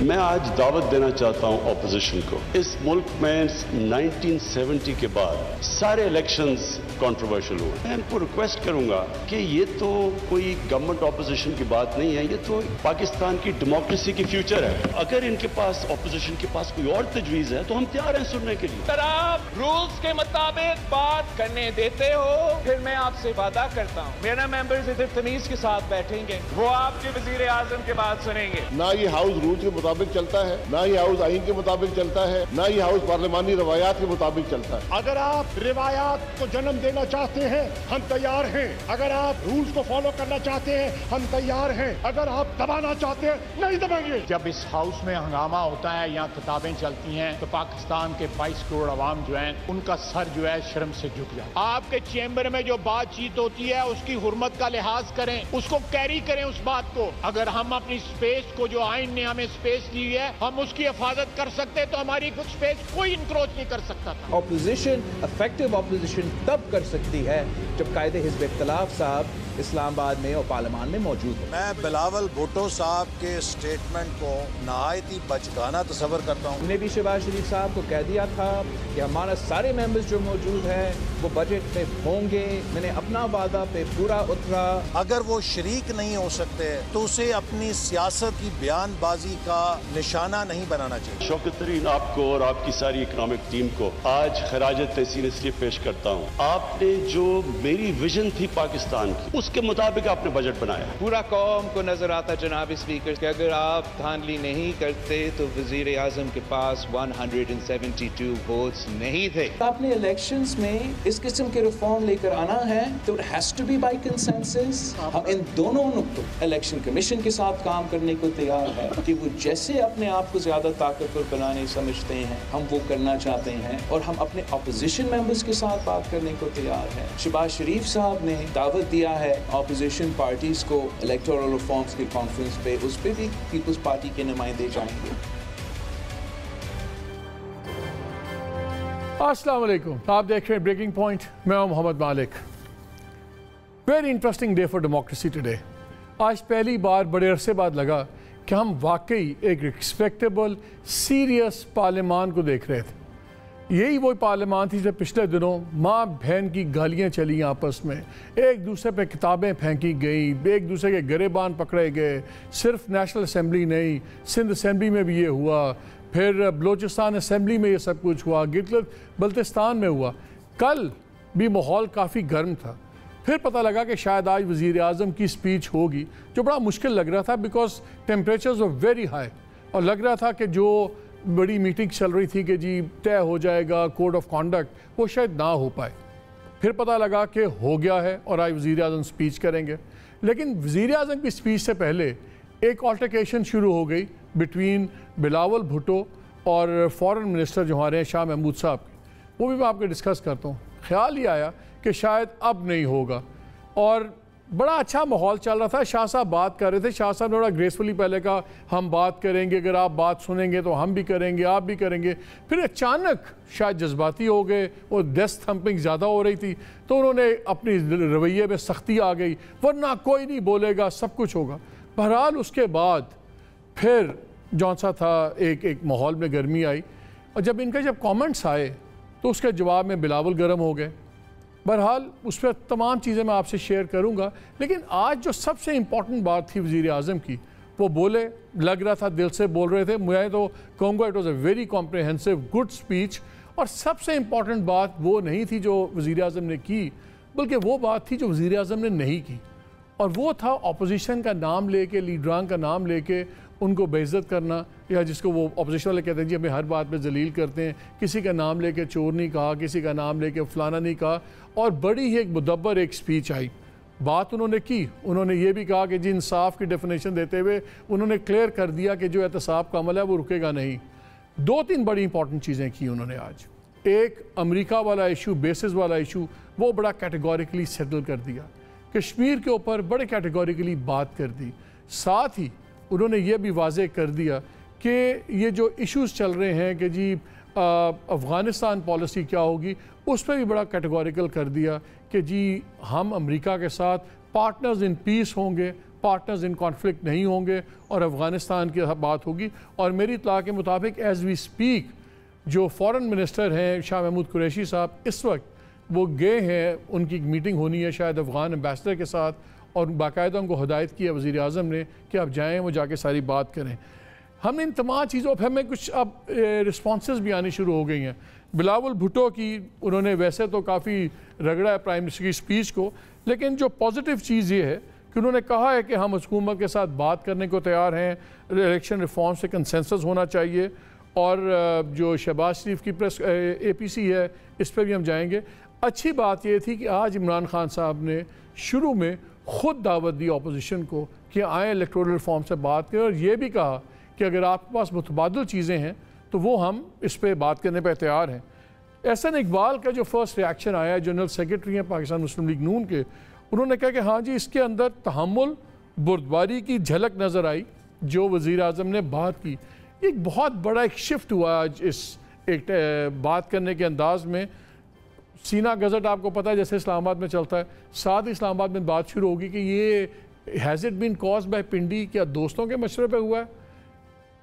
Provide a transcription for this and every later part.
میں آج دعوت دینا چاہتا ہوں اپوزیشن کو. اس ملک میں 1970 کے بعد سارے الیکشنز کنٹروورشل ہوئے. میں ان کو ریکویسٹ کروں گا کہ یہ تو کوئی گورنمنٹ اپوزیشن کی بات نہیں ہے, یہ تو پاکستان کی ڈیموکریسی کی فیوچر ہے. اگر ان کے پاس اپوزیشن کے پاس کوئی اور تجویز ہے تو ہم تیار ہیں سننے کے لیے. اگر آپ رولز کے مطابق بات کرنے دیتے ہو پھر میں آپ سے وعدہ کرتا ہوں میرا ممبرز ادھر تمیز کے ساتھ بیٹھیں گے, وہ آپ کے وزیر اعظم کے بات سنیں گے. نہ یہ ہاؤس رول کے مطابق چلتا ہے, نہ یہ ہاؤس آئین کے مطابق چلتا ہے, نہ یہ ہاؤس پارلیمانی روایات کے مطابق چلتا ہے. اگر آپ روایات کو جنم دینا چاہتے ہیں ہم تیار ہیں, اگر آپ رولز کو فالو کرنا چاہتے ہیں ہم تیار ہیں, اگر آپ دبانا چاہتے ہیں نہیں دبائیں گے. جب اس ہاؤس میں ہنگامہ ہوتا ہے یا کتابیں چلتی ہیں تو پاکستان کے 22 کروڑ عوام جو ہیں ان کا سر جو ہے شرم سے جھک جاتا ہے. آپ کے چیمبر میں جو بات چیت ہوتی ہے اس کی حرمت کا لحاظ کریں, اس کو کیری کریں اس بات کو. اگر ہم اپنی سپیس کو جو آئین نے ہمیں سپیس دی ہے ہم اس کی حفاظت کر سکتے تو ہماری کچھ سپیس کوئی انکروچ نہیں کر سکتا تھا. اپوزیشن افیکٹو اپوزیشن تب کر سکتی ہے جب قائد حزب اختلاف صاحب اسلام آباد میں اور پارلیمان میں موجود ہوں. میں بلاول بھٹو صاحب کے سٹیٹمنٹ کو نہایت ہی بچگانہ تصور کرتا ہوں. ہم نے بھی شہباز شریف صاحب کو کہہ دیا تھا کہ ہمارا سارے ممبرز جو موجود ہیں وہ بجٹ میں ہوں گے. میں نے اپنا وعدہ پہ پورا اترا. اگر وہ شریک نہیں ہو سکتے تو اسے اپنی سیاست کی بیان بازی کا نشانہ نہیں بنانا چاہیے. شوکت ترین آپ کو اور آپ کی ساری اکنامک ٹیم کو آج خراج تحسین اس لیے پیش کرتا ہوں. آپ نے جو میری ویژن تھی پاکستان کی اس کے مطابق آپ نے بجٹ بنایا. پورا قوم کو نظر آتا جناب اسپیکر کہ اگر آپ دھاندلی نہیں کرتے تو وزیر اعظم کے پاس 172 ووٹس نہیں تھے. آپ نے الیکشنز میں اس قسم کے ریفارم لے کر آنا ہے تو it has to be by consensus. ہم ان دونوں نقطوں الیکشن کمیشن کے ساتھ کام کرنے کو تیار ہے کہ وہ جیسے اپنے آپ کو زیادہ طاقتور بنانے سمجھتے ہیں ہم وہ کرنا چاہتے ہیں, اور ہم اپنے اپوزیشن ممبرز کے ساتھ بات کرنے کو تیار ہیں. شہباز شریف صاحب نے دعوت دیا ہے اپوزیشن پارٹیز کو الیکٹورل ریفارمز کی کانفرنس پہ, اس پہ بھی پیپلز پارٹی کے نمائندے جائیں گے. السلام علیکم, آپ دیکھ رہے ہیں بریکنگ پوائنٹ, میں ہوں Muhammad Malik. Very interesting day for democracy today. آج پہلی بار بڑے عرصے بعد لگا کہ ہم واقعی ایک ریسپیکٹیبل سیریس پارلیمان کو دیکھ رہے تھے. یہی وہ پارلیمان تھی جب پچھلے دنوں ماں بہن کی گالیاں چلیں آپس میں, ایک دوسرے پہ کتابیں پھینکی گئیں, ایک دوسرے کے گریبان پکڑے گئے. صرف نیشنل اسمبلی نہیں, سندھ اسمبلی میں بھی یہ ہوا, پھر بلوچستان اسمبلی میں یہ سب کچھ ہوا, گلگت بلتستان میں ہوا. کل بھی ماحول کافی گرم تھا. پھر پتہ لگا کہ شاید آج وزیر اعظم کی سپیچ ہوگی, جو بڑا مشکل لگ رہا تھا because temperatures were very high, اور لگ رہا تھا کہ جو بڑی میٹنگ چل رہی تھی کہ جی طے ہو جائے گا کوڈ آف کانڈکٹ, وہ شاید نہ ہو پائے. پھر پتہ لگا کہ ہو گیا ہے اور آج وزیر اعظم سپیچ کریں گے. لیکن وزیر اعظم کی سپیچ سے پہلے ایک آلٹرکیشن شروع ہو گئی بٹوین بلاول بھٹو اور فارن منسٹر جو ہمارے ہیں شاہ محمود صاحب کی. وہ بھی میں آپ کے ڈسکس کرتا ہوں. خیال یہ آیا کہ شاید اب نہیں ہوگا, اور بڑا اچھا ماحول چل رہا تھا. شاہ صاحب بات کر رہے تھے, شاہ صاحب نے بڑا گریسفلی پہلے کہا ہم بات کریں گے, اگر آپ بات سنیں گے تو ہم بھی کریں گے, آپ بھی کریں گے. پھر اچانک شاید جذباتی ہو گئے, وہ ڈیسک تھمپنگ زیادہ ہو رہی تھی تو انہوں نے اپنی رویے میں سختی آ گئی, ورنہ کوئی نہیں بولے گا, سب کچھ ہوگا. بہرحال اس کے بعد پھر جون سا تھا ایک ماحول میں گرمی آئی, اور جب ان کے جب کامنٹس آئے تو اس کے جواب میں بلاول گرم ہو گئے. بہرحال اس پہ تمام چیزیں میں آپ سے شیئر کروں گا, لیکن آج جو سب سے امپورٹنٹ بات تھی وزیر اعظم کی, وہ بولے, لگ رہا تھا دل سے بول رہے تھے. میں تو کہوں گا it was a very comprehensive good speech. اور سب سے امپورٹنٹ بات وہ نہیں تھی جو وزیر اعظم نے کی, بلکہ وہ بات تھی جو وزیر اعظم نے نہیں کی, اور وہ تھا اپوزیشن کا نام لے کے, لیڈران کا نام لے کے ان کو بے عزت کرنا, یا جس کو وہ اپوزیشن والے کہتے ہیں جی ہمیں ہر بات پہ ذلیل کرتے ہیں. کسی کا نام لے کے چور نہیں کہا, کسی کا نام لے کے فلانا نہیں کہا, اور بڑی ہی ایک مدبر ایک سپیچ آئی. بات انہوں نے کی, انہوں نے یہ بھی کہا کہ جی انصاف کی ڈیفینیشن دیتے ہوئے انہوں نے کلیئر کر دیا کہ جو احتساب کا عمل ہے وہ رکے گا نہیں. 2-3 بڑی امپورٹنٹ چیزیں کی انہوں نے آج. ایک امریکہ والا ایشو, بیسز والا ایشو, وہ بڑا کیٹیگوریکلی سیٹل کر دیا. کشمیر کے اوپر بڑے کیٹیگوریکلی بات کر دی. ساتھ ہی انہوں نے یہ بھی واضح کر دیا کہ یہ جو ایشوز چل رہے ہیں کہ جی افغانستان پالیسی کیا ہوگی, اس پہ بھی بڑا کیٹیگوریکل کر دیا کہ جی ہم امریکہ کے ساتھ پارٹنرز ان پیس ہوں گے, پارٹنرز ان کانفلکٹ نہیں ہوں گے اور افغانستان کی بات ہوگی. اور میری اطلاع کے مطابق ایز وی اسپیک جو فورن منسٹر ہیں شاہ محمود قریشی صاحب اس وقت وہ گئے ہیں, ان کی میٹنگ ہونی ہے شاید افغان ایمبیسڈر کے ساتھ, اور باقاعدہ ان کو ہدایت کی ہے وزیر اعظم نے کہ آپ جائیں, وہ جا کے ساری بات کریں. ہم نے ان تمام چیزوں پہ ہمیں کچھ اب رسپانسز بھی آنی شروع ہو گئی ہیں. بلاول بھٹو کی انہوں نے ویسے تو کافی رگڑا ہے پرائم منسٹر کی سپیچ کو, لیکن جو پازیٹیو چیز یہ ہے کہ انہوں نے کہا ہے کہ ہم حکومت کے ساتھ بات کرنے کو تیار ہیں, الیکشن ریفارم سے کنسنسس ہونا چاہیے, اور جو شہباز شریف کی پریس اے پی سی ہے اس پہ بھی ہم جائیں گے. اچھی بات یہ تھی کہ آج عمران خان صاحب نے شروع میں خود دعوت دی اپوزیشن کو کہ آئیں الیکٹورل ریفارم سے بات کریں, اور یہ بھی کہا کہ اگر آپ کے پاس متبادل چیزیں ہیں تو وہ ہم اس پہ بات کرنے پہ تیار ہیں. احسن اقبال کا جو فرسٹ ریاکشن آیا ہے, جنرل سیکرٹری ہیں پاکستان مسلم لیگ نون کے, انہوں نے کہا کہ ہاں جی اس کے اندر تحمل بردباری کی جھلک نظر آئی جو وزیر اعظم نے بات کی. ایک بہت بڑا ایک شفٹ ہوا آج اس ایک بات کرنے کے انداز میں. سینہ گزٹ آپ کو پتہ ہے جیسے اسلام آباد میں چلتا ہے, ساتھ ہی اسلام آباد میں بات شروع ہوگی کہ یہ has it been cause by Pindi, کیا دوستوں کے مشورے پہ ہوا ہے,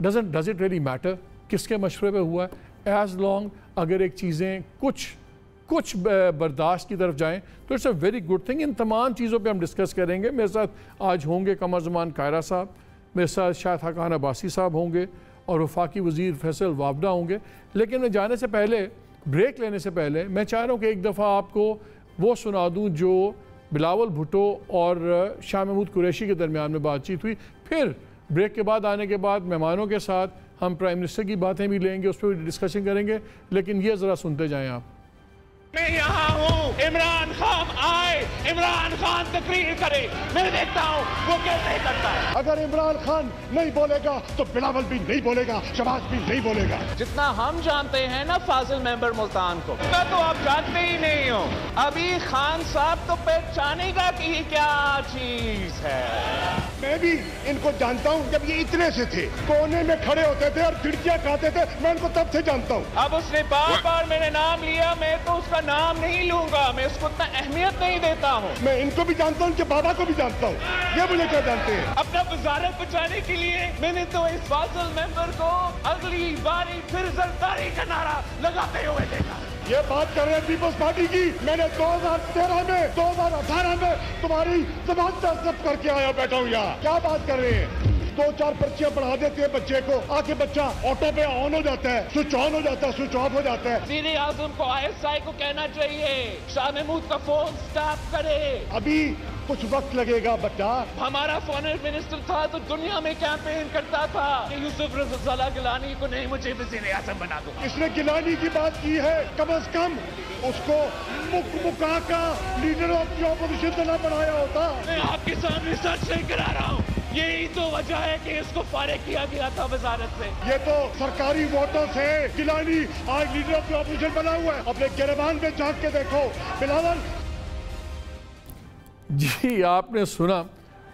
ڈز اٹ ریلی میٹر کس کے مشورے پہ ہوا ہے, ایز لانگ اگر ایک چیزیں کچھ برداشت کی طرف جائیں تو it's a very good thing. ان تمام چیزوں پہ ہم ڈسکس کریں گے. میرے ساتھ آج ہوں گے قمر زمان قائرہ صاحب, میرے ساتھ شاہد حقان عباسی صاحب ہوں گے, اور وفاقی وزیر فیصل وابڈا ہوں گے. لیکن میں جانے سے پہلے, بریک لینے سے پہلے, میں چاہ رہا ہوں کہ ایک دفعہ آپ کو وہ سنا دوں جو بلاول بھٹو اور شاہ محمود قریشی کے درمیان میں بات چیت ہوئی. پھر بریک کے بعد آنے کے بعد مہمانوں کے ساتھ ہم پرائم منسٹر کی باتیں بھی لیں گے, اس پہ بھی ڈسکشن کریں گے. لیکن یہ ذرا سنتے جائیں آپ. میں یہاں ہوں, عمران خان آئے, عمران خان تقریر کرے, میں دیکھتا ہوں وہ کیسے کرتا ہے. اگر عمران خان نہیں بولے گا تو بلاول بھی نہیں بولے گا, شہباز بھی نہیں بولے گا. جتنا ہم جانتے ہیں نا فاضل ممبر ملتان کو, اتنا تو آپ جانتے ہی نہیں ہو. ابھی خان صاحب تو پہچانے گا کہ یہ کیا چیز ہے. میں بھی ان کو جانتا ہوں, جب یہ اتنے سے تھے کونے میں کھڑے ہوتے تھے اور کھڑکیاں کھاتے تھے, میں ان کو تب سے جانتا ہوں. اب اس نے بار بار میرے نام لیا, میں تو اس کا نام نہیں لوں گا, میں اس کو اتنا اہمیت نہیں دیتا ہوں. میں ان کو بھی جانتا ہوں, ان کے بابا کو بھی جانتا ہوں, یہ مجھے کیا جانتے ہیں. اپنا وزارت بچانے کے لیے میں نے تو اس فاضل ممبر کو اگلی باری پھر زرداری کا نعرہ لگاتے ہوئے دیکھا. یہ بات کر رہے ہیں پیپلز پارٹی کی. میں نے 2013 میں 2018 میں تمہاری زبان تصدیق کر کے آیا بیٹھا ہوں یہاں. کیا بات کر رہے ہیں؟ 2-4 پرچیاں پڑھا دیتے ہیں بچے کو, آ کے بچہ آٹو پہ آن ہو جاتا ہے, سوئچ آن ہو جاتا ہے, سوئچ آف ہو جاتا ہے. وزیر اعظم کو ISI کو کہنا چاہیے شاہ محمود کا فون سٹاپ کرے. ابھی کچھ وقت لگے گا بچہ. ہمارا فارن منسٹر تھا تو دنیا میں کیمپین کرتا تھا کہ یوسف رضا گیلانی کو نہیں, مجھے وزیر اعظم بنا دو. اس نے گیلانی کی بات کی ہے, کم از کم اس کو مکا کا لیڈر آف دی اپوزیشن نہ بنایا ہوتا. میں آپ کے سامنے سچ نہیں کرا رہا ہوں, یہی تو وجہ ہے کہ اس کو فارغ کیا گیا تھا وزارت سے. یہ تو سرکاری ووٹوں سے گیلانی آج لیڈر آف دی اپوزیشن بنا ہوا ہے. اپنے گریبان میں جھانک کے دیکھو. بلاول جی آپ نے سنا,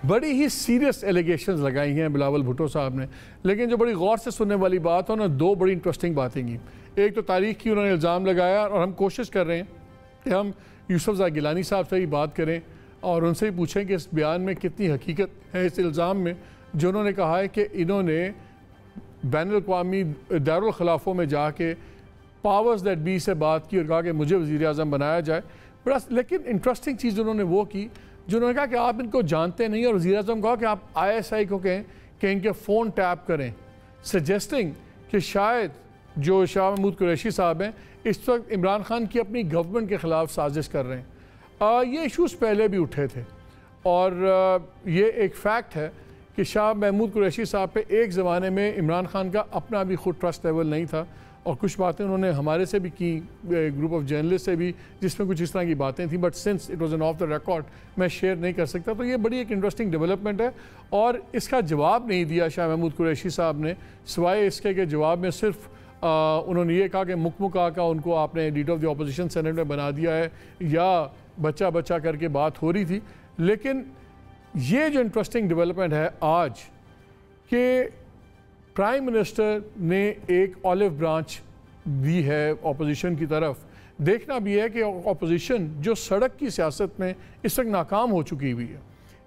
بڑی ہی سیریس ایلیگیشنز لگائی ہیں بلاول بھٹو صاحب نے, لیکن جو بڑی غور سے سننے والی بات ہے نا, 2 بڑی انٹرسٹنگ باتیں کی. ایک تو تاریخ کی انہوں نے الزام لگایا, اور ہم کوشش کر رہے ہیں کہ ہم یوسف رضا گیلانی صاحب سے ہی بات کریں اور ان سے ہی پوچھیں کہ اس بیان میں کتنی حقیقت ہے اس الزام میں, جو انہوں نے کہا ہے کہ انہوں نے بین الاقوامی دارالخلافوں میں جا کے پاورز دیٹ بی سے بات کی اور کہا کہ مجھے وزیر اعظم بنایا جائے. بڑا لیکن انٹرسٹنگ چیز انہوں نے وہ کی جو انہوں نے کہا کہ آپ ان کو جانتے نہیں, اور وزیر اعظم کہا کہ آپ ISI کو کہیں کہ ان کے فون ٹیپ کریں, سجیسٹنگ کہ شاید جو شاہ محمود قریشی صاحب ہیں اس وقت عمران خان کی اپنی گورنمنٹ کے خلاف سازش کر رہے ہیں. یہ ایشوز پہلے بھی اٹھے تھے, اور یہ ایک فیکٹ ہے کہ شاہ محمود قریشی صاحب پہ ایک زمانے میں عمران خان کا اپنا بھی خود ٹرسٹ لیول نہیں تھا, اور کچھ باتیں انہوں نے ہمارے سے بھی کی, گروپ آف جرنلسٹ سے بھی, جس میں کچھ اس طرح کی باتیں تھیں, but since it was an of the record میں شیئر نہیں کر سکتا. تو یہ بڑی ایک انٹرسٹنگ ڈیولپمنٹ ہے, اور اس کا جواب نہیں دیا شاہ محمود قریشی صاحب نے, سوائے اس کے کہ جواب میں صرف انہوں نے یہ کہا کہ مکمکا کا ان کو آپ نے leader of the opposition senate میں بنا دیا ہے, یا بچہ کر کے بات ہو رہی تھی. لیکن یہ جو انٹرسٹنگ ڈیولپمنٹ ہے آج کہ پرائم منسٹر نے ایک آلیو برانچ دی ہے اپوزیشن کی طرف. دیکھنا بھی ہے کہ اپوزیشن جو سڑک کی سیاست میں اس وقت ناکام ہو چکی ہوئی ہے,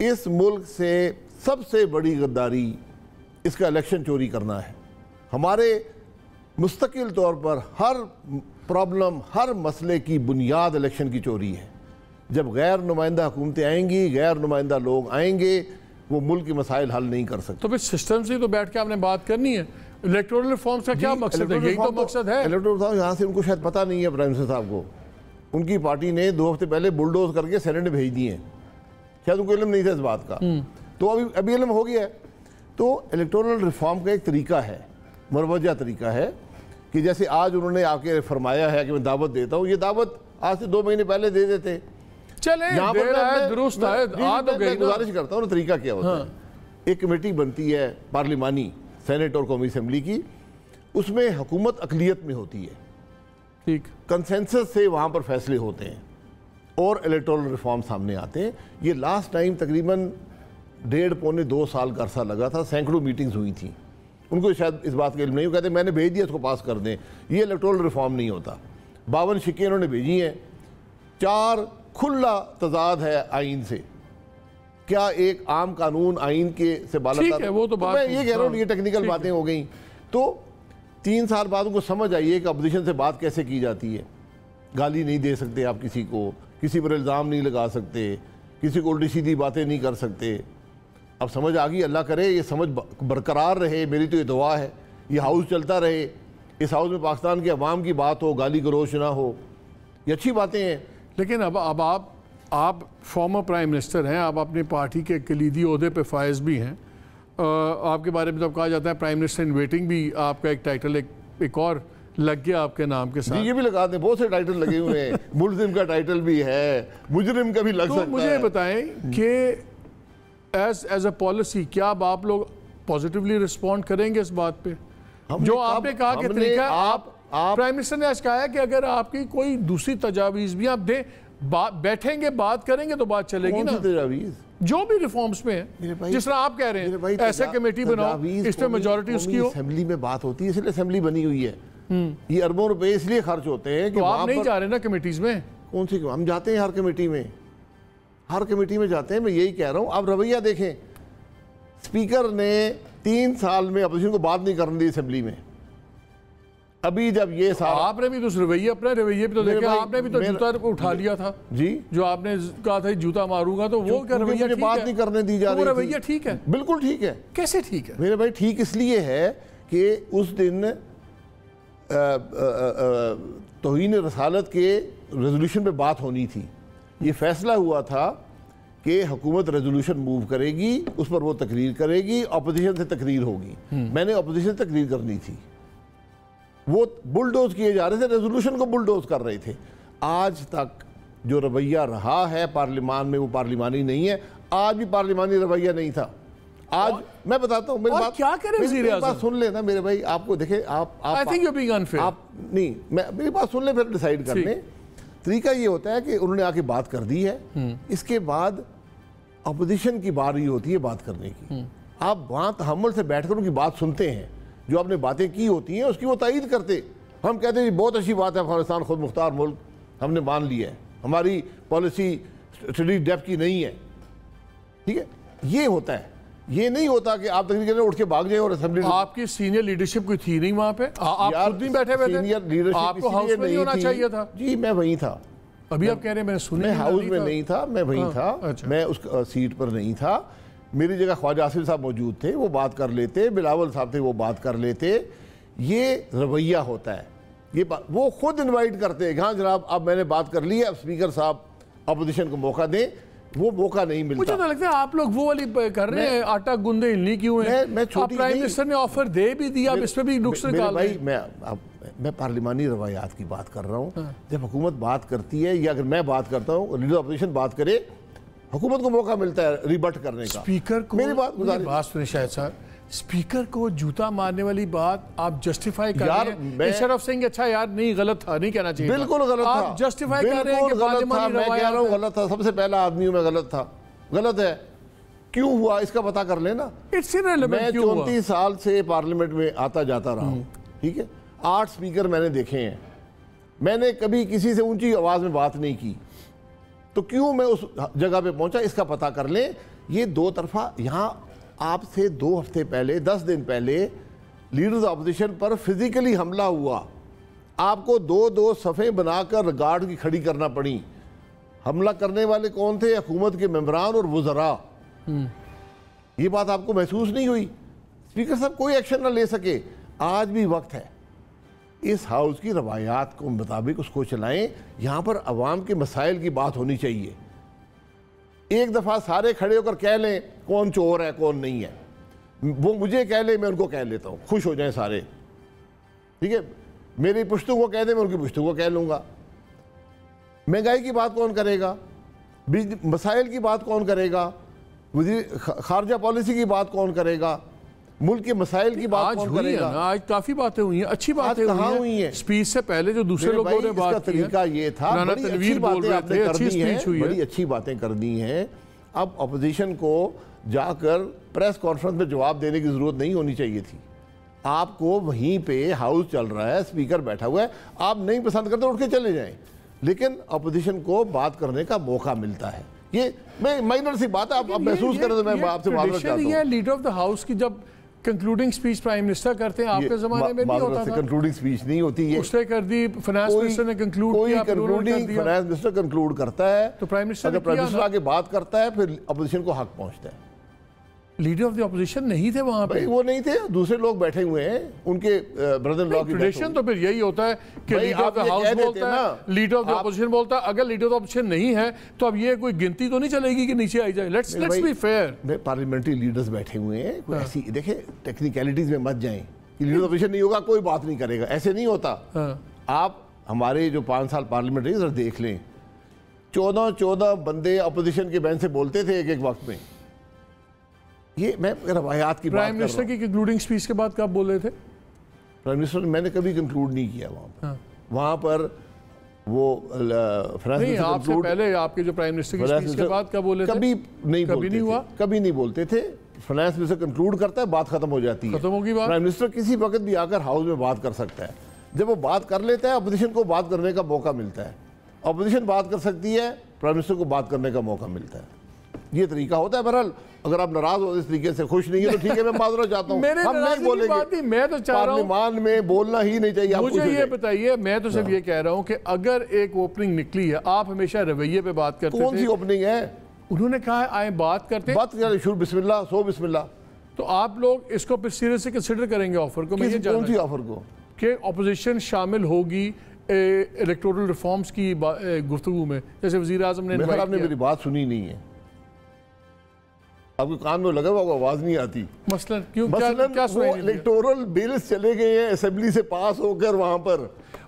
اس ملک سے سب سے بڑی غداری اس کا الیکشن چوری کرنا ہے. ہمارے مستقل طور پر ہر پرابلم، ہر مسئلے کی بنیاد الیکشن کی چوری ہے. جب غیر نمائندہ حکومتیں آئیں گی، غیر نمائندہ لوگ آئیں گے، وہ ملک کے مسائل حل نہیں کر سکتے. تو پھر سسٹم سے تو بیٹھ کے آپ نے بات کرنی ہے. الیکٹورل ریفارمز کا کیا مقصد ہے؟ یہی تو مقصد ہے. الیکٹورل ریفارم یہاں سے ان کو شاید پتہ نہیں ہے پرائم منسٹر صاحب کو. ان کی پارٹی نے 2 ہفتے پہلے بلڈوز کر کے سینٹ میں بھیج دیے ہیں. شاید ان کو علم نہیں تھا اس بات کا. تو ابھی علم ہو گیا ہے. تو الیکٹورل ریفارم کا ایک طریقہ ہے، مروجہ طریقہ ہے، کہ جیسے آج انہوں نے آ کے فرمایا ہے کہ میں دعوت دیتا ہوں. یہ دعوت آج سے 2 مہینے پہلے دے دیتے. چلیں درست ہے. میں گزارش کرتا ہوں طریقہ کیا ہوتا ہے. ایک کمیٹی بنتی ہے پارلیمانی، سینٹ اور قومی اسمبلی کی. اس میں حکومت اقلیت میں ہوتی ہے. ٹھیک. کنسنسس سے وہاں پر فیصلے ہوتے ہیں اور الیکٹورل ریفارم سامنے آتے ہیں. یہ لاسٹ ٹائم تقریباً 1.5-2 سال کا عرصہ لگا تھا. سینکڑوں میٹنگز ہوئی تھیں. ان کو شاید اس بات کا علم نہیں. وہ کہتے ہیں میں نے بھیج دیا، اس کو پاس کر دیں. یہ الیکٹورل ریفارم نہیں ہوتا. 52 شکیں انہوں نے بھیجی ہیں. 4 کھلا تضاد ہے آئین سے. کیا ایک عام قانون آئین کے سے بالا ٹھیک ہے، وہ تو بات میں یہ کہہ رہا ہوں، یہ ٹیکنیکل باتیں ہو گئیں. تو 3 سال بعد ان کو سمجھ آئیے کہ اپوزیشن سے بات کیسے کی جاتی ہے. گالی نہیں دے سکتے آپ کسی کو، کسی پر الزام نہیں لگا سکتے، کسی کو الٹی سیدھی باتیں نہیں کر سکتے. اب سمجھ آ گئی. اللہ کرے یہ سمجھ برقرار رہے. میری تو یہ دعا ہے یہ ہاؤس چلتا رہے. اس ہاؤس میں پاکستان کے عوام کی بات ہو، گالی گلوچ نہ ہو. یہ اچھی باتیں ہیں. لیکن اب آپ فارمر پرائم منسٹر ہیں. آپ اپنی پارٹی کے کلیدی عہدے پہ فائز بھی ہیں. آپ کے بارے میں تو کہا جاتا ہے پرائم منسٹر ان ویٹنگ بھی آپ کا ایک ٹائٹل ایک اور لگ گیا آپ کے نام کے ساتھ. یہ بھی لگا دیں. بہت سے ٹائٹل لگے ہوئے ہیں. ملزم کا ٹائٹل بھی ہے، مجرم کا بھی لگ سکتا ہے. مجھے بتائیں کہ ایز اے پالیسی کیا اب آپ لوگ پازیٹیولی رسپونڈ کریں گے اس بات پہ جو آپ نے کہا کہ طریقہ آپ پرائم منسٹر نے آج کہا ہے کہ اگر آپ کی کوئی دوسری تجاویز بھی آپ دیں، بیٹھیں گے بات کریں گے تو بات چلے گی نا. جو بھی ریفارمز میں ہیں جس طرح آپ کہہ رہے ہیں ایسے کمیٹی بناؤ، اس پہ میجورٹی اس کی ہو. اسمبلی میں بات ہوتی ہے، اس لیے اسمبلی بنی ہوئی ہے. یہ اربوں روپے اس لیے خرچ ہوتے ہیں کہ آپ نہیں جا رہے نا کمیٹیز میں. کون سی؟ ہم جاتے ہیں ہر کمیٹی میں، ہر کمیٹی میں جاتے ہیں. میں یہی کہہ رہا ہوں. آپ رویہ دیکھیں. اسپیکر نے 3 سال میں اپوزیشن کو بات نہیں کرنے دی اسمبلی میں. ابھی جب یہ سارا آپ نے بھی تو رویہ اپنے رویے پہ تو دیکھا، آپ نے بھی تو جوتا اٹھا لیا تھا جی، جو آپ نے کہا تھا جوتا ماروں گا، تو وہ کیا رویہ ٹھیک ہے؟ بات نہیں کرنے دی جا رہی. وہ رویہ ٹھیک ہے؟ بالکل ٹھیک ہے. کیسے ٹھیک ہے میرے بھائی؟ ٹھیک اس لیے ہے کہ اس دن توہین رسالت کے ریزولوشن پہ بات ہونی تھی. یہ فیصلہ ہوا تھا کہ حکومت ریزولوشن موو کرے گی، اس پر وہ تقریر کرے گی، اپوزیشن سے تقریر ہوگی. میں نے اپوزیشن سے تقریر کرنی تھی. وہ بلڈوز کیے جا رہے تھے، ریزولوشن کو بلڈوز کر رہے تھے. آج تک جو رویہ رہا ہے پارلیمان میں وہ پارلیمانی نہیں ہے. آج بھی پارلیمانی رویہ نہیں تھا. آج میں بتاتا ہوں میری بات، کیا کریں وزیر اعظم؟ بات سن لیں نا میرے بھائی. آپ کو دیکھیں، آپ نہیں، میری بات سن لیں پھر ڈیسائیڈ کر لیں. طریقہ یہ ہوتا ہے کہ انہوں نے آ کے بات کر دی ہے، اس کے بعد اپوزیشن کی باری ہوتی ہے بات کرنے کی. آپ وہاں تحمل سے بیٹھ کر ان کی بات سنتے ہیں، جو آپ نے باتیں کی ہوتی ہیں اس کی وہ تائید کرتے. ہم کہتے ہیں بہت اچھی بات ہے افغانستان خود مختار ملک، ہم نے مان لیا ہے، ہماری پالیسی اسٹڈی ڈیپتھ کی نہیں ہے. ٹھیک ہے، یہ ہوتا ہے. یہ نہیں ہوتا کہ آپ تقریر کریں اٹھ کے بھاگ جائیں اور اسمبلی. آپ کی سینئر لیڈرشپ کوئی تھی نہیں وہاں پہ؟ آپ خود نہیں بیٹھے ہوئے تھے؟ سینئر لیڈرشپ آپ کو ہاؤس میں نہیں ہونا چاہیے تھا. جی میں وہیں تھا. ابھی آپ کہہ رہے ہیں میں سنی، میں ہاؤس میں نہیں تھا، میں وہیں تھا. میں اس سیٹ پر نہیں تھا. میری جگہ خواجہ آصف صاحب موجود تھے، وہ بات کر لیتے. بلاول صاحب تھے، وہ بات کر لیتے. یہ رویہ ہوتا ہے. یہ وہ خود انوائٹ کرتے ہیں. ہاں جناب اب میں نے بات کر لی ہے، اب اسپیکر صاحب اپوزیشن کو موقع دیں. وہ موقع نہیں ملتا. مجھے تو لگتا ہے آپ لوگ وہ والی کر رہے ہیں آٹا گندے ہلنی کیوں ہیں. آپ پرائم منسٹر نے آفر دے بھی دیا، اب اس پہ بھی نقص نکال رہے ہیں. میں پارلیمانی روایات کی بات کر رہا ہوں. جب حکومت بات کرتی ہے یا اگر میں بات کرتا ہوں، لیڈر اپوزیشن بات کرے، حکومت کو موقع ملتا ہے ریبٹ کرنے کا. اسپیکر کو میری بات سنیں شاہد صاحب، اسپیکر کو جوتا مارنے والی بات آپ جسٹیفائی کر رہے ہیں. شرف سنگھ اچھا یار نہیں، غلط تھا، نہیں کہنا چاہیے. بالکل غلط تھا. آپ جسٹیفائی کر رہے ہیں کہ پارلیمانی میں کہہ رہا ہوں غلط تھا. سب سے پہلا آدمی ہوں میں. غلط تھا، غلط ہے. کیوں ہوا اس کا پتہ کر لینا. میں 34 سال سے پارلیمنٹ میں آتا جاتا رہا ہوں. ٹھیک ہے، 8 اسپیکر میں نے دیکھے ہیں. میں نے کبھی کسی سے اونچی آواز میں بات نہیں کی. تو کیوں میں اس جگہ پہ پہنچا اس کا پتہ کر لیں. یہ دو طرفہ. یہاں آپ سے 2 ہفتے پہلے 10 دن پہلے لیڈرز اپوزیشن پر فزیکلی حملہ ہوا. آپ کو 2 صفیں بنا کر گارڈ کی کھڑی کرنا پڑی. حملہ کرنے والے کون تھے؟ حکومت کے ممبران اور وزراء. یہ بات آپ کو محسوس نہیں ہوئی؟ اسپیکر صاحب کوئی ایکشن نہ لے سکے. آج بھی وقت ہے اس ہاؤس کی روایات کو مطابق اس کو چلائیں. یہاں پر عوام کے مسائل کی بات ہونی چاہیے. ایک دفعہ سارے کھڑے ہو کر کہہ لیں کون چور ہے کون نہیں ہے. وہ مجھے کہہ لیں میں ان کو کہہ لیتا ہوں, خوش ہو جائیں سارے. ٹھیک ہے, میری پشتوں کو کہہ دیں میں ان کی پشتوں کو کہہ لوں گا. مہنگائی کی بات کون کرے گا؟ مسائل کی بات کون کرے گا؟ وزیر خارجہ پالیسی کی بات کون کرے گا؟ ملک کے مسائل کی بات کون کرے گا؟ آج کافی باتیں ہوئی ہیں, اچھی باتیں ہوئی ہیں. سپیچ سے پہلے جو دوسرے لوگوں نے بات کی, اس کا طریقہ یہ تھا. بڑی اچھی باتیں آپ نے کرنی ہیں, بڑی اچھی باتیں کرنی ہیں. اب اپوزیشن کو جا کر پریس کانفرنس میں جواب دینے کی ضرورت نہیں ہونی چاہیے تھی. آپ کو وہیں پہ ہاؤس چل رہا ہے, اسپیکر بیٹھا ہوا ہے, آپ نہیں پسند کرتے اٹھ کے چلے جائیں. لیکن اپوزیشن کو بات کرنے کا موقع ملتا ہے. یہ میں مائنر سی بات ہے, آپ محسوس کریں تو میں آپ سے معذرت چاہتا ہوں. یہ لیڈر آف دا ہاؤس کی جب کنکلوڈنگ سپیچ پرائم منسٹر کرتے ہیں, آپ کے زمانے میں نہیں ہوتا تھا. کنکلوڈنگ سپیچ نہیں ہوتی ہے, اس نے کر دی, فنانس منسٹر نے کنکلوڈ کیا, فنانس منسٹر کنکلوڈ کرتا ہے, تو پرائم منسٹر اگر پرائم منسٹر آگے بات کرتا ہے پھر اپوزیشن کو حق پہنچتا ہے. لیڈر آف دی اپوزیشن نہیں تھے وہاں پہ, وہ نہیں تھے, دوسرے لوگ بیٹھے ہوئے ہیں, ان کے بردر لا کی ٹریڈیشن تو پھر یہی ہوتا ہے کہ لیڈر آف دی ہاؤس بولتا ہے, لیڈر آف دی اپوزیشن بولتا ہے. اگر لیڈر آف اپوزیشن نہیں ہے تو اب یہ کوئی گنتی تو نہیں چلے گی کہ نیچے آئی جائے. Let's be fair. Parliamentary leaders بیٹھے ہوئے ہیں, کوئی ایسی دیکھیں ٹیکنیکلٹیز میں مت جائیں کہ لیڈر آف اپوزیشن نہیں ہوگا کوئی بات نہیں کرے گا, ایسے نہیں ہوتا. آپ ہمارے جو 5 سال پارلیمنٹ رہی ذرا دیکھ لیں, 14 بندے اپوزیشن کے بینچ سے بولتے تھے ایک وقت میں. یہ میں روایات کی بات کر رہا ہوں. پرائم منسٹر کی کنکلوڈنگ سپیچ کے بعد کب بولے تھے؟ پرائم منسٹر میں نے کبھی کنکلوڈ نہیں کیا وہاں پر. وہ نہیں, آپ سے پہلے آپ کے جو پرائم منسٹر کی سپیچ کے بعد کب بولے تھے؟ کبھی نہیں بولتے تھے. فنانس منسٹر کنکلوڈ کرتا ہے, بات ختم ہو جاتی ہے, ختم ہوگی بات. پرائم منسٹر کسی وقت بھی آ کر ہاؤس میں بات کر سکتا ہے. جب وہ بات کر لیتا ہے اپوزیشن کو بات کرنے کا موقع ملتا ہے. اپوزیشن بات کر سکتی ہے, پرائم منسٹر کو بات کرنے کا موقع ملتا ہے. یہ طریقہ ہوتا ہے. بہرحال اگر آپ ناراض ہو اس طریقے سے, خوش نہیں ہے تو ٹھیک ہے, میں معذرت چاہتا ہوں. ہم نہیں بولیں گے, میں تو چاہ رہا ہوں پارلیمان میں بولنا ہی نہیں چاہیے. مجھے یہ بتائیے, میں تو صرف یہ کہہ رہا ہوں کہ اگر ایک اوپننگ نکلی ہے, آپ ہمیشہ رویے پہ بات کرتے تھے. کون سی اوپننگ ہے؟ انہوں نے کہا آئیں بات کرتے ہیں, بات کریں, شروع بسم اللہ, سو بسم اللہ. تو آپ لوگ اس کو پھر سیریس سے کنسیڈر کریں گے آفر کو؟ کون سی آفر کو؟ کہ اپوزیشن شامل ہوگی الیکٹورل ریفارمز کی گفتگو میں, جیسے وزیر اعظم نے. آپ نے میری بات سنی نہیں ہے, آپ کے کان میں لگا ہوا آواز نہیں آتی. مثلاً کیوں؟ وہ الیکٹورل بلز چلے گئے ہیں اسمبلی سے پاس ہو کر وہاں پر.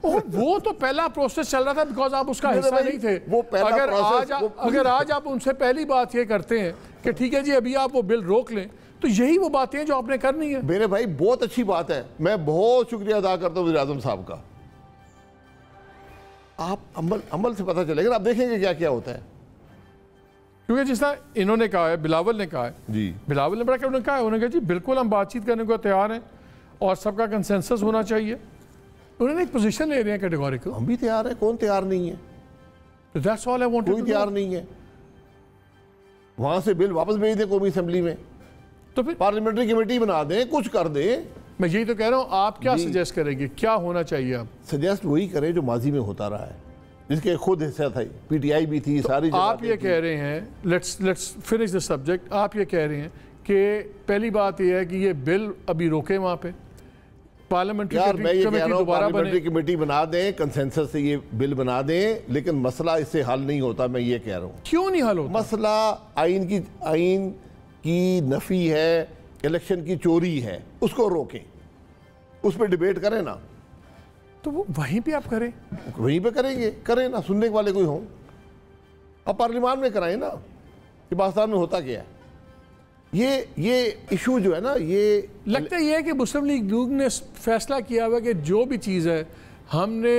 وہ تو پہلا پروسیس چل رہا تھا بیکاز آپ اس کا حصہ نہیں تھے. اگر آج آپ ان سے پہلی بات یہ کرتے ہیں کہ ٹھیک ہے جی ابھی آپ وہ بل روک لیں, تو یہی وہ باتیں ہیں جو آپ نے کرنی ہے. میرے بھائی بہت اچھی بات ہے, میں بہت شکریہ ادا کرتا ہوں وزیر اعظم صاحب کا. آپ عمل سے پتہ چلے گا, آپ دیکھیں گے کیا کیا ہوتا ہے. کیونکہ جس طرح انہوں نے کہا ہے, بلاول نے کہا ہے, جی بلاول نے بڑا کہ انہوں نے کہا ہے, انہوں نے کہا جی بالکل ہم بات چیت کرنے کو تیار ہیں اور سب کا کنسنسس ہونا چاہیے. انہوں نے ایک پوزیشن لے رہے ہیں کیٹیگوریکل. ہم بھی تیار ہیں, کون تیار نہیں ہے؟ That's all I wanted to know. کوئی تیار نہیں ہے. وہاں سے بل واپس بھیج دیں قومی اسمبلی میں, تو پھر پارلیمنٹری کمیٹی بنا دیں, کچھ کر دیں. میں یہی تو کہہ رہا ہوں, آپ کیا سجیسٹ کریں گے, کیا ہونا چاہیے؟ آپ سجیسٹ وہی کریں جو ماضی میں ہوتا رہا ہے, جس کے خود حصہ تھا, پی ٹی آئی بھی تھی, ساری. آپ یہ کہہ رہے ہیں, لیٹس فنش دا سبجیکٹ, آپ یہ کہہ رہے ہیں کہ پہلی بات یہ ہے کہ یہ بل ابھی روکیں وہاں پہ, پارلیمنٹری کمیٹی بنا دیں, کنسنسس سے یہ بل بنا دیں, لیکن مسئلہ اس سے حل نہیں ہوتا. میں یہ کہہ رہا ہوں. کیوں نہیں حل ہوتا؟ مسئلہ آئین کی نفی ہے, الیکشن کی چوری ہے, اس کو روکیں, اس پہ ڈیبیٹ کریں نا. تو وہ وہیں پہ آپ کریں, وہیں پہ کریں گے, کریں نا, سننے والے کوئی ہوں. اب پارلیمان میں کرائیں نا کہ پاکستان میں ہوتا کیا ہے. یہ ایشو جو ہے نا, یہ لگتا ہے کہ مسلم لیگ نے فیصلہ کیا ہوا کہ جو بھی چیز ہے ہم نے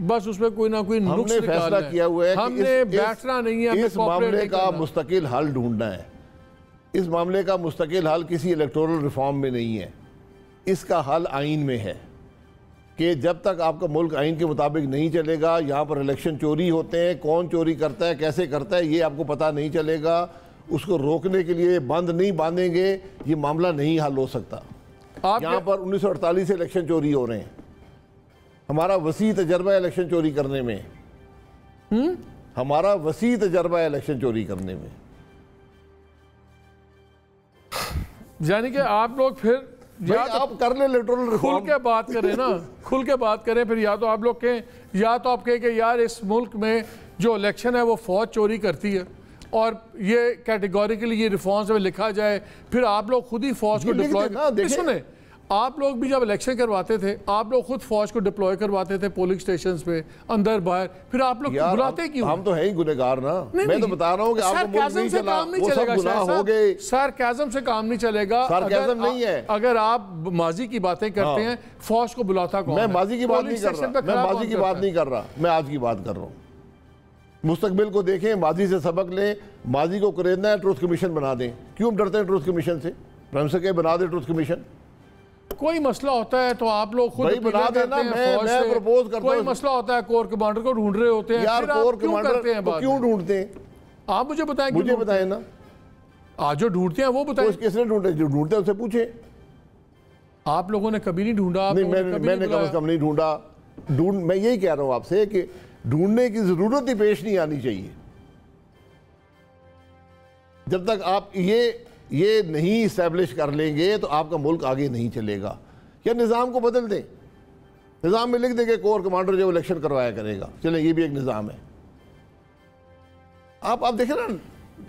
بس اس میں کوئی نہ کوئی نقص فیصلہ کیا ہوا ہے, ہم نے بیٹھنا نہیں ہے, اس معاملے کا مستقل حل ڈھونڈنا ہے. اس معاملے کا مستقل حل کسی الیکٹورل ریفارم میں نہیں ہے, اس کا حل آئین میں ہے. کہ جب تک آپ کا ملک آئین کے مطابق نہیں چلے گا, یہاں پر الیکشن چوری ہوتے ہیں, کون چوری کرتا ہے, کیسے کرتا ہے, یہ آپ کو پتہ نہیں چلے گا. اس کو روکنے کے لیے بند نہیں باندھیں گے یہ معاملہ نہیں حل ہو سکتا. یہاں پر 1948 سے الیکشن چوری ہو رہے ہیں. ہمارا وسیع تجربہ ہے الیکشن چوری کرنے میں. ہمارا وسیع تجربہ ہے الیکشن چوری کرنے میں. یعنی کہ آپ لوگ پھر آپ کر لیں الیکٹورل ریفارم, کھل کے بات کریں نا, کھل کے بات کریں. پھر یا تو آپ لوگ کہیں, یا تو آپ کہیں کہ یار اس ملک میں جو الیکشن ہے وہ فوج چوری کرتی ہے اور یہ کیٹیگوریکلی یہ ریفارمز میں لکھا جائے. پھر آپ لوگ خود ہی فوج کو ڈپلوائے, سنیں, آپ لوگ بھی جب الیکشن کرواتے تھے آپ لوگ خود فوج کو ڈپلوائے کرواتے تھے پولنگ سٹیشنز پہ اندر باہر. پھر آپ لوگ بلاتے کیوں؟ ہم تو ہیں ہی گنہگار نا. میں تو بتا رہا ہوں کہ آپ کو ملک نہیں چلا, وہ سب گناہ ہو گئے. سارکازم سے کام نہیں چلے گا. سارکازم نہیں ہے. اگر آپ ماضی کی باتیں کرتے ہیں, فوج کو بلاتا کون ہے؟ میں ماضی کی بات نہیں کر رہا, میں ماضی کی بات نہیں کر رہا, میں آج کی بات کر رہا ہوں. مستقبل کو دیکھیں, ماضی سے سبق لیں. ماضی کو کریدنا ہے ٹروتھ کمیشن بنا دیں. کیوں ڈرتے ہیں ٹروتھ کمیشن سے؟ ہم سے کہ بنا دیں ٹروتھ کمیشن. کوئی مسئلہ ہوتا ہے تو آپ لوگ خود بنا دینا. میں پروپوز کرتا ہوں, کوئی مسئلہ ہوتا ہے کور کمانڈر کو ڈھونڈ رہے ہوتے ہیں. یار کور کمانڈر کیوں ڈھونڈتے ہیں؟ آپ مجھے بتائیں. مجھے بتائیں نا, آج جو ڈھونڈتے ہیں وہ بتائیں. کس نے ڈھونڈے؟ جو ڈھونڈتے ہیں ان سے پوچھیں. آپ لوگوں نے کبھی نہیں ڈھونڈا. میں نے کم از کم نہیں ڈھونڈا. میں یہی کہہ رہا ہوں آپ سے کہ ڈھونڈنے کی ضرورت ہی پیش نہیں آنی چاہیے. جب تک آپ یہ نہیں اسٹیبلش کر لیں گے تو آپ کا ملک آگے نہیں چلے گا. یا نظام کو بدل دیں, نظام میں لکھ دیں کہ کور کمانڈر جو الیکشن کروایا کرے گا. چلیں یہ بھی ایک نظام ہے. آپ دیکھیں نا,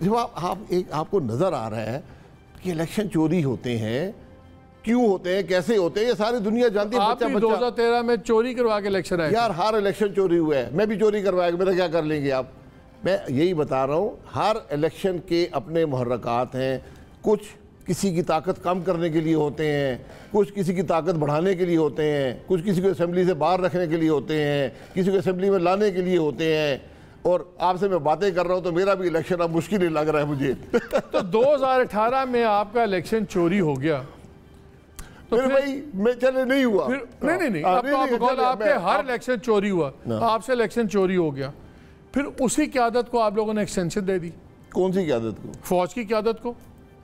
جب آپ کو نظر آ رہا ہے کہ الیکشن چوری ہوتے ہیں, کیوں ہوتے ہیں, کیسے ہوتے ہیں, یہ ساری دنیا جانتی ہے. آپ 2013 میں چوری کروا کے الیکشن آئے. یار ہر الیکشن چوری ہوا ہے, میں بھی چوری کروایا گا, میرا کیا کر لیں گے آپ؟ میں یہی بتا رہا ہوں, ہر الیکشن کے اپنے محرکات ہیں. کچھ کسی کی طاقت کم کرنے کے لیے ہوتے ہیں, کچھ کسی کی طاقت بڑھانے کے لیے ہوتے ہیں, کچھ کسی کو اسمبلی سے باہر رکھنے کے لیے ہوتے ہیں, کسی کو اسمبلی میں لانے کے لیے ہوتے ہیں. اور آپ سے میں باتیں کر رہا ہوں تو میرا بھی الیکشن اب مشکل ہی لگ رہا ہے مجھے. تو 2018 میں آپ کا الیکشن چوری ہو گیا. پھر بھائی میں چلے نہیں ہوا. نہیں اب تو آپ کے ہر الیکشن چوری ہوا, آپ سے الیکشن چوری ہو گیا. پھر اسی قیادت کو آپ لوگوں نے ایکسٹینشن دے دی. کون سی قیادت کو؟ فوج کی قیادت کو.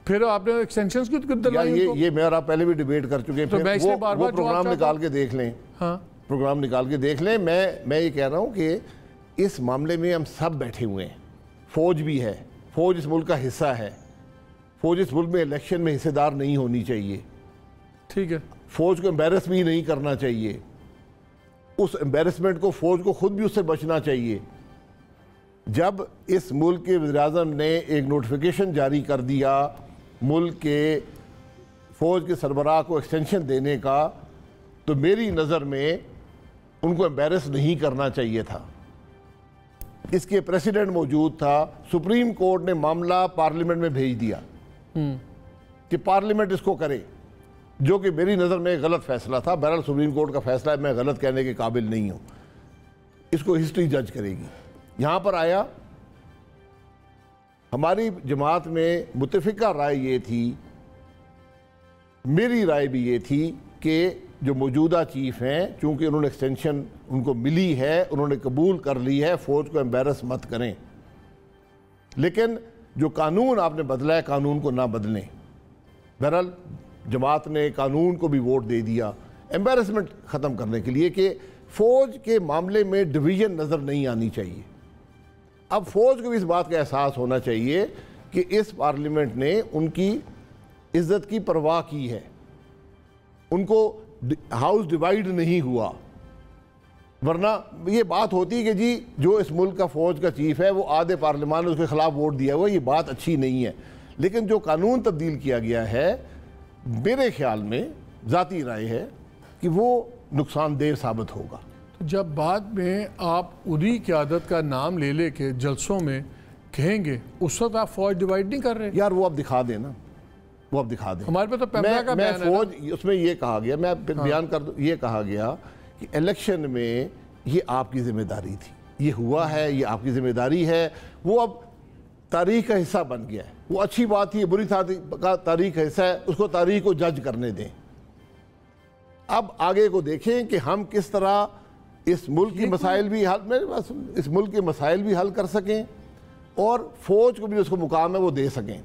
پھر آپ نے ایکسٹینشنز کی دلوائی. یہ میں اور آپ پہلے بھی ڈیبیٹ کر چکے ہیں. وہ پروگرام نکال کے دیکھ لیں. ہاں پروگرام نکال کے دیکھ لیں. میں یہ کہہ رہا ہوں کہ اس معاملے میں ہم سب بیٹھے ہوئے ہیں. فوج بھی ہے, فوج اس ملک کا حصہ ہے. فوج اس ملک میں الیکشن میں حصے دار نہیں ہونی چاہیے. ٹھیک ہے, فوج کو امبیرس بھی نہیں کرنا چاہیے. اس امبیرسمنٹ کو فوج کو خود بھی اس سے بچنا چاہیے. جب اس ملک کے وزیراعظم نے ایک نوٹیفیکیشن جاری کر دیا ملک کے فوج کے سربراہ کو ایکسٹینشن دینے کا, تو میری نظر میں ان کو امبیرس نہیں کرنا چاہیے تھا. اس کے پریسیڈنٹ موجود تھا. سپریم کورٹ نے معاملہ پارلیمنٹ میں بھیج دیا کہ پارلیمنٹ اس کو کرے, جو کہ میری نظر میں غلط فیصلہ تھا. بہرحال سپریم کورٹ کا فیصلہ ہے, میں غلط کہنے کے قابل نہیں ہوں. اس کو ہسٹری جج کرے گی. یہاں پر آیا, ہماری جماعت میں متفقہ رائے یہ تھی, میری رائے بھی یہ تھی کہ جو موجودہ چیف ہیں, چونکہ انہوں نے ایکسٹینشن ان کو ملی ہے, انہوں نے قبول کر لی ہے, فوج کو امبیرس مت کریں. لیکن جو قانون آپ نے بدلا ہے, قانون کو نہ بدلیں. بہرحال جماعت نے قانون کو بھی ووٹ دے دیا امبیرسمنٹ ختم کرنے کے لیے کہ فوج کے معاملے میں ڈویژن نظر نہیں آنی چاہیے. اب فوج کو بھی اس بات کا احساس ہونا چاہیے کہ اس پارلیمنٹ نے ان کی عزت کی پرواہ کی ہے. ان کو ہاؤس ڈیوائیڈ نہیں ہوا. ورنہ یہ بات ہوتی کہ جی جو اس ملک کا فوج کا چیف ہے وہ آدھے پارلیمان نے اس کے خلاف ووٹ دیا ہوا, یہ بات اچھی نہیں ہے. لیکن جو قانون تبدیل کیا گیا ہے, میرے خیال میں ذاتی رائے ہے کہ وہ نقصان دہ ثابت ہوگا. جب بعد میں آپ انہی قیادت کا نام لے لے کے جلسوں میں کہیں گے, اس وقت آپ فوج ڈیوائیڈ نہیں کر رہے. یار وہ اب دکھا دیں نا, وہ اب دکھا دیں. ہمارے پہ تو پیمرا کا بیان ہے. فوج اس میں یہ کہا گیا, میں پھر بیان کر دوں, یہ کہا گیا کہ الیکشن میں یہ آپ کی ذمہ داری تھی, یہ ہوا ہے, یہ آپ کی ذمہ داری ہے. وہ اب تاریخ کا حصہ بن گیا ہے. وہ اچھی بات تھی, بری تاریخ کا حصہ ہے, اس کو تاریخ کو جج کرنے دیں. اب آگے کو دیکھیں کہ ہم کس طرح اس ملک کی مسائل بھی حل, اس ملک کے مسائل بھی حل کر سکیں اور فوج کو بھی اس کو مقام ہے وہ دے سکیں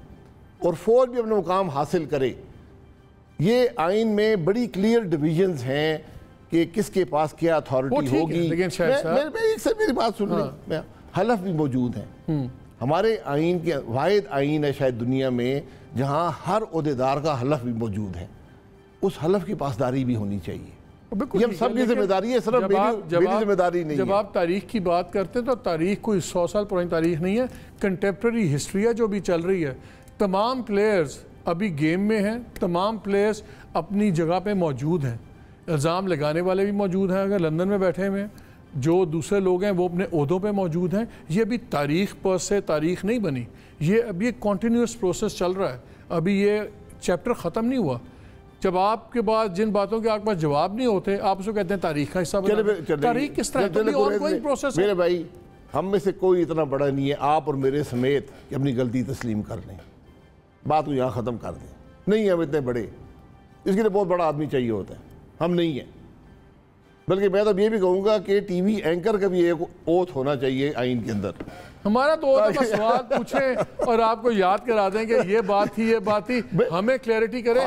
اور فوج بھی اپنا مقام حاصل کرے. یہ آئین میں بڑی کلیئر ڈویژنز ہیں کہ کس کے پاس کیا اتھارٹی ہوگی. میری بات سن لیں, حلف بھی موجود ہیں. ہمارے آئین کے واحد آئین ہے شاید دنیا میں جہاں ہر عہدیدار کا حلف بھی موجود ہے. اس حلف کی پاسداری بھی ہونی چاہیے. یہ ہم سب کی ذمہ داری ہے, صرف میری ذمہ داری نہیں ہے. جب آپ تاریخ کی بات کرتے ہیں تو تاریخ کوئی 100 سال پرانی تاریخ نہیں ہے, کنٹیمپرری ہسٹری ہے جو بھی چل رہی ہے. تمام پلیئرز ابھی گیم میں ہیں, تمام پلیئرز اپنی جگہ پہ موجود ہیں. الزام لگانے والے بھی موجود ہیں اگر لندن میں بیٹھے ہوئے ہیں, جو دوسرے لوگ ہیں وہ اپنے عہدوں پہ موجود ہیں. یہ ابھی تاریخ پر سے تاریخ نہیں بنی, یہ ابھی ایک کنٹینیوس پروسیس چل رہا ہے. ابھی یہ چیپٹر ختم نہیں ہوا. جب آپ کے بعد جن باتوں کے آپ کے پاس جواب نہیں ہوتے آپ اس کو کہتے ہیں تاریخ کا حصہ بنا. تاریخ کس طرح پروسیس ہے. میرے بھائی ہم میں سے کوئی اتنا بڑا نہیں ہے آپ اور میرے سمیت کہ اپنی غلطی تسلیم کر لیں, بات کو یہاں ختم کر دیں. نہیں ہم اتنے بڑے, اس کے لیے بہت بڑا آدمی چاہیے ہوتا ہے, ہم نہیں ہیں. بلکہ میں تو یہ بھی کہوں گا کہ ٹی وی اینکر کا بھی ایک اوتھ ہونا چاہیے آئین کے اندر. ہمارا تو سوال پوچھیں اور آپ کو یاد کرا دیں کہ یہ بات تھی, یہ بات تھی, ہمیں کلیئرٹی کریں.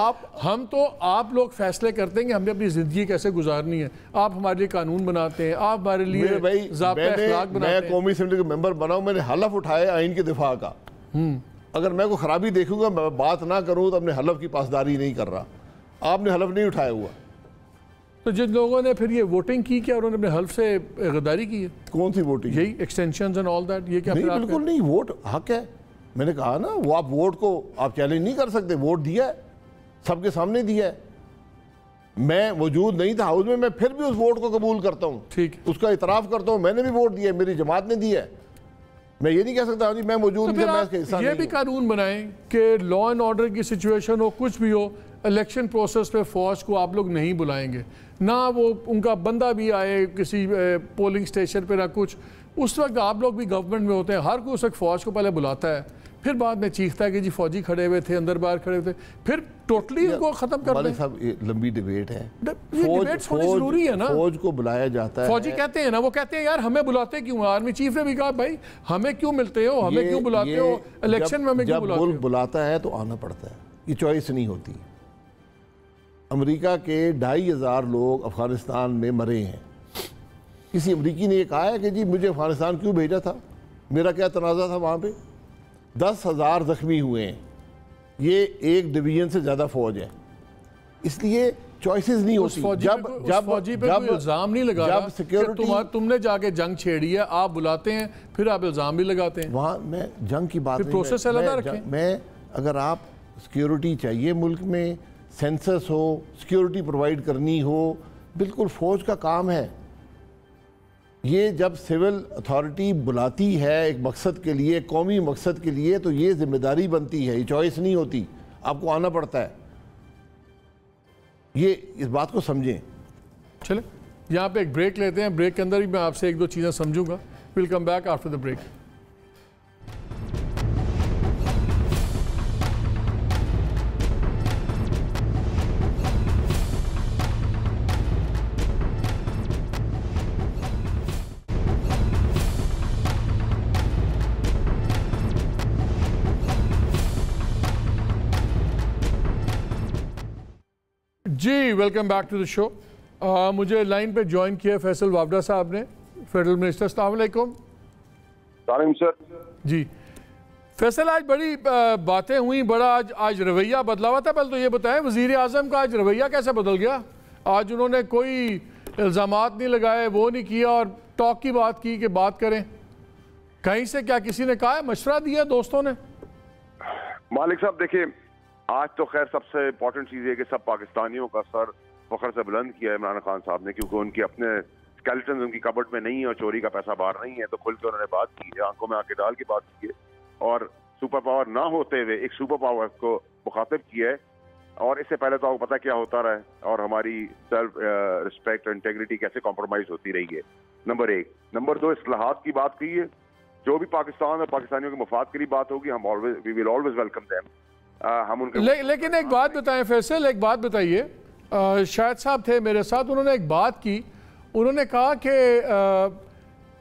ہم تو آپ لوگ فیصلے کرتے ہیں کہ ہم نے اپنی زندگی کیسے گزارنی ہے. آپ ہمارے لیے قانون بناتے ہیں, آپ ہمارے لیے ضابطۂ اخلاق بناتے ہیں. میں قومی اسمبلی کا ممبر بنا ہوں, میں نے حلف اٹھایا آئین کے دفاع کا. اگر میں کوئی خرابی دیکھوں گا میں بات نہ کروں تو اپنے حلف کی پاسداری نہیں کر رہا. آپ نے حلف نہیں اٹھایا ہوا. تو جن لوگوں نے پھر یہ ووٹنگ کی کیا انہوں نے اپنے حلف سے غداری کی ہے. کون سی ووٹنگ؟ یہی ایکسٹینشنز اینڈ آل دیٹ. یہ کیا نہیں, بالکل نہیں. ووٹ حق ہے. میں نے کہا نا وہ آپ ووٹ کو آپ چیلنج نہیں کر سکتے. ووٹ دیا ہے, سب کے سامنے دیا ہے. میں موجود نہیں تھا ہاؤس میں پھر بھی اس ووٹ کو قبول کرتا ہوں. ٹھیک, اس کا اعتراف کرتا ہوں. میں نے بھی ووٹ دیا ہے, میری جماعت نے دیا ہے. میں یہ نہیں کہہ سکتا جی میں موجود ہوں میں اس کا حصہ نہیں ہوں. یہ بھی قانون بنائیں کہ لا اینڈ آرڈر کی سچویشن ہو, کچھ بھی ہو, الیکشن پروسیس پہ فوج کو آپ لوگ نہیں بلائیں گے, نہ وہ ان کا بندہ بھی آئے کسی پولنگ سٹیشن پہ, نہ کچھ. اس وقت آپ لوگ بھی گورنمنٹ میں ہوتے ہیں, ہر کوئی اس وقت فوج کو پہلے بلاتا ہے, پھر بعد میں چیختا ہے کہ جی فوجی کھڑے ہوئے تھے, اندر باہر کھڑے ہوئے تھے, پھر ٹوٹلی ان کو ختم کر دیں. صاحب یہ لمبی ڈیبیٹ ہے. ڈیبیٹس ہونی ضروری ہے نا. فوج کو بلایا جاتا ہے. فوجی کہتے ہیں نا, وہ کہتے ہیں یار ہمیں بلاتے کیوں. آرمی چیف نے بھی کہا بھائی ہمیں کیوں ملتے ہو, ہمیں کیوں بلاتے ہو, الیکشن میں ہمیں کیوں بلاتے ہو. جب ملک بلاتا ہے تو آنا پڑتا ہے, یہ چوائس نہیں ہوتی. امریکہ کے 2,500 لوگ افغانستان میں مرے ہیں. کسی امریکی نے یہ کہا ہے کہ جی مجھے افغانستان کیوں بھیجا تھا, میرا کیا تنازع تھا وہاں پہ. 10,000 زخمی ہوئے ہیں. یہ ایک ڈویژن سے زیادہ فوج ہے. اس لیے چوائسز نہیں ہوتی. جب فوجی پہ کوئی الزام نہیں لگا رہا, تم نے جا کے جنگ چھیڑی ہے, آپ بلاتے ہیں پھر آپ الزام بھی لگاتے ہیں. وہاں میں جنگ کی بات پروسیس علیحدہ رکھیں. میں اگر آپ سیکیورٹی چاہیے ملک میں, سینسس ہو, سیکیورٹی پرووائڈ کرنی ہو, بالکل فوج کا کام ہے. یہ جب سول اتھارٹی بلاتی ہے ایک مقصد کے لیے, قومی مقصد کے لیے, تو یہ ذمہ داری بنتی ہے, یہ چوائس نہیں ہوتی, آپ کو آنا پڑتا ہے. یہ اس بات کو سمجھیں. چلیں یہاں پہ ایک بریک لیتے ہیں, بریک کے اندر ہی میں آپ سے ایک دو چیزیں سمجھوں گا. We'll come back after the break. جی welcome back to the show. مجھے لائن پہ جوائن کیا فیصل وابڈا صاحب نے, فیڈرل منسٹر. السلام علیکم. سلام سر. جی فیصل, آج بڑی باتیں ہوئیں, بڑا آج رویہ بدلا ہوا تھا. پہلے تو یہ بتائیں وزیر اعظم کا آج رویہ کیسے بدل گیا؟ آج انہوں نے کوئی الزامات نہیں لگائے, وہ نہیں کیا, اور ٹاک کی بات کی کہ بات کریں. کہیں سے کیا کسی نے کہا ہے, مشورہ دیا دوستوں نے؟ مالک صاحب دیکھیں, آج تو خیر سب سے امپورٹنٹ چیز یہ کہ سب پاکستانیوں کا سر فخر سے بلند کیا ہے عمران خان صاحب نے, کیونکہ ان کے اپنے اسکیلٹنز ان کی کبڈ میں نہیں ہے اور چوری کا پیسہ باہر نہیں ہے. تو کھل کے انہوں نے بات کی ہے, آنکھوں میں آنکھیں ڈال کے بات کی ہے, اور سپر پاور نہ ہوتے ہوئے ایک سپر پاور کو مخاطب کیا ہے. اور اس سے پہلے تو آپ کو پتا کیا ہوتا رہا ہے, اور ہماری سیلف رسپیکٹ اور انٹیگریٹی کیسے کمپرومائز ہوتی رہی ہے. نمبر 1. نمبر 2, اصلاحات کی بات کی ہے. جو بھی پاکستان اور پاکستانیوں کے مفاد کے لیے بات ہوگی, ہم وی ول آلویز ویلکم دیم. ہم ان کے لیکن ایک بات بتائیں فیصل, ایک بات بتائیے. شاہد صاحب تھے میرے ساتھ, انہوں نے ایک بات کی, انہوں نے کہا کہ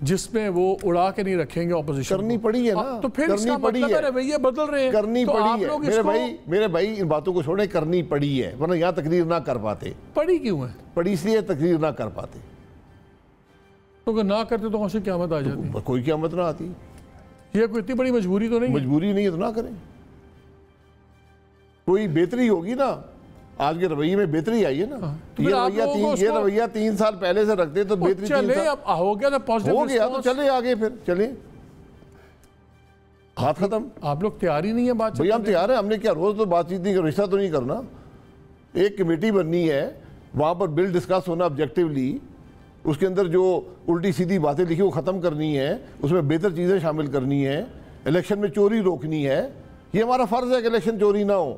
جس میں وہ اڑا کے نہیں رکھیں گے اپوزیشن کرنی پڑی ہے نا، تو پھر اس کا مطلب ہے رویے بدل رہے ہیں، کرنی تو پڑی آپ ہے لوگ میرے بھائی ان باتوں کو چھوڑیں، کرنی پڑی ہے، ورنہ یہاں تقریر نہ کر پاتے. پڑی کیوں ہے؟ پڑی اس لیے تقریر نہ کر پاتے. تو اگر نہ کرتے تو وہاں سے قیامت آ جاتی، کوئی قیامت نہ آتی. یہ کوئی اتنی بڑی مجبوری تو نہیں، مجبوری نہیں ہے تو نہ کریں. کوئی بہتری ہوگی نا، آج کے رویے میں بہتری آئی ہے نا. یہ رویہ 3 سال پہلے سے رکھتے تو بہتری ہو گیا تو چلے آگے، پھر چلیں، بات ختم. آپ لوگ تیار ہی نہیں ہے بات؟ بھئی ہم تیار ہیں، ہم نے کیا روز تو بات چیت نہیں کرنا، رشتہ تو نہیں کرنا. ایک کمیٹی بننی ہے، وہاں پر بل ڈسکس ہونا آبجیکٹیولی، اس کے اندر جو الٹی سیدھی باتیں لکھی وہ ختم کرنی ہے، اس میں بہتر چیزیں شامل کرنی ہے، الیکشن میں چوری روکنی ہے. یہ ہمارا فرض ہے کہ الیکشن چوری نہ ہو.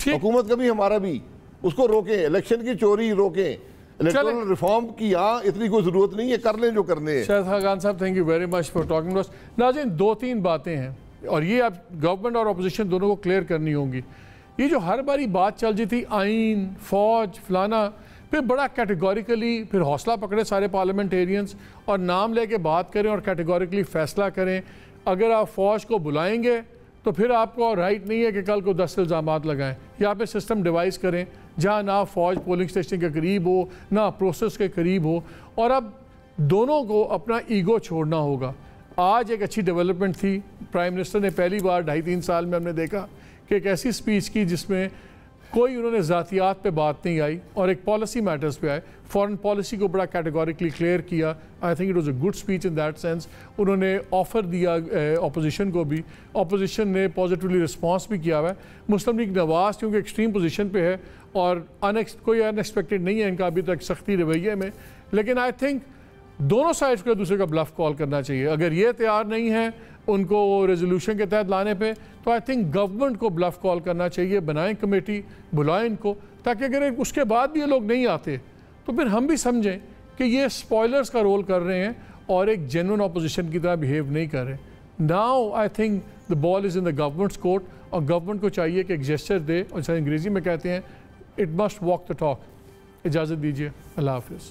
حکومت کا بھی ہمارا بھی، اس کو روکیں، الیکشن کی چوری روکیں. الیکٹرل ریفارم کی یہاں اتنی کوئی ضرورت نہیں ہے، کر لیں جو کرنے ہیں. شاہد خاقان صاحب thank you very much for talking to us. ناظرین 2-3 باتیں ہیں اور یہ اب گورنمنٹ اور اپوزیشن دونوں کو کلیئر کرنی ہوں گی. یہ جو ہر باری بات چل جی تھی آئین، فوج، فلانا، پھر بڑا کیٹیگوریکلی پھر حوصلہ پکڑے سارے پارلیمنٹیرینز اور نام لے کے بات کریں اور کیٹیگوریکلی فیصلہ کریں. اگر آپ فوج کو بلائیں گے تو پھر آپ کو رائٹ نہیں ہے کہ کل کو 10 الزامات لگائیں. یہاں پہ سسٹم ڈیوائز کریں جہاں نہ فوج پولنگ اسٹیشن کے قریب ہو نہ پروسیس کے قریب ہو. اور اب دونوں کو اپنا ایگو چھوڑنا ہوگا. آج ایک اچھی ڈیولپمنٹ تھی، پرائم منسٹر نے پہلی بار 2.5-3 سال میں ہم نے دیکھا کہ ایک ایسی سپیچ کی جس میں کوئی انہوں نے ذاتیات پہ بات نہیں آئی اور ایک پالیسی میٹرز پہ آئے. فورن پالیسی کو بڑا کیٹیگوریکلی کلیئر کیا. I think it was a good speech in that sense. انہوں نے آفر دیا اپوزیشن کو بھی، اپوزیشن نے پازیٹیولی رسپانس بھی کیا ہوا ہے. مسلم لیگ نواز کیونکہ ایکسٹریم پوزیشن پہ ہے اور کوئی ان ایکسپیکٹڈ نہیں ہے ان کا ابھی تک سختی رویے میں، لیکن آئی تھنک دونوں سائڈز کو دوسرے کا بلف کال کرنا چاہیے. اگر یہ تیار نہیں ہے ان کو ریزولوشن کے تحت لانے پہ تو آئی تھنک گورنمنٹ کو بلف کال کرنا چاہیے. بنائیں کمیٹی، بلائیں ان کو، تاکہ اگر اس کے بعد بھی یہ لوگ نہیں آتے تو پھر ہم بھی سمجھیں کہ یہ سپوائلرز کا رول کر رہے ہیں اور ایک جینوئن اپوزیشن کی طرح بیہیو نہیں کر رہے. Now I think the ball is in the governments court اور گورنمنٹ کو چاہیے کہ ایک جیسچر دے اور انگریزی میں کہتے ہیں it must walk the talk. اجازت دیجیے، اللہ حافظ.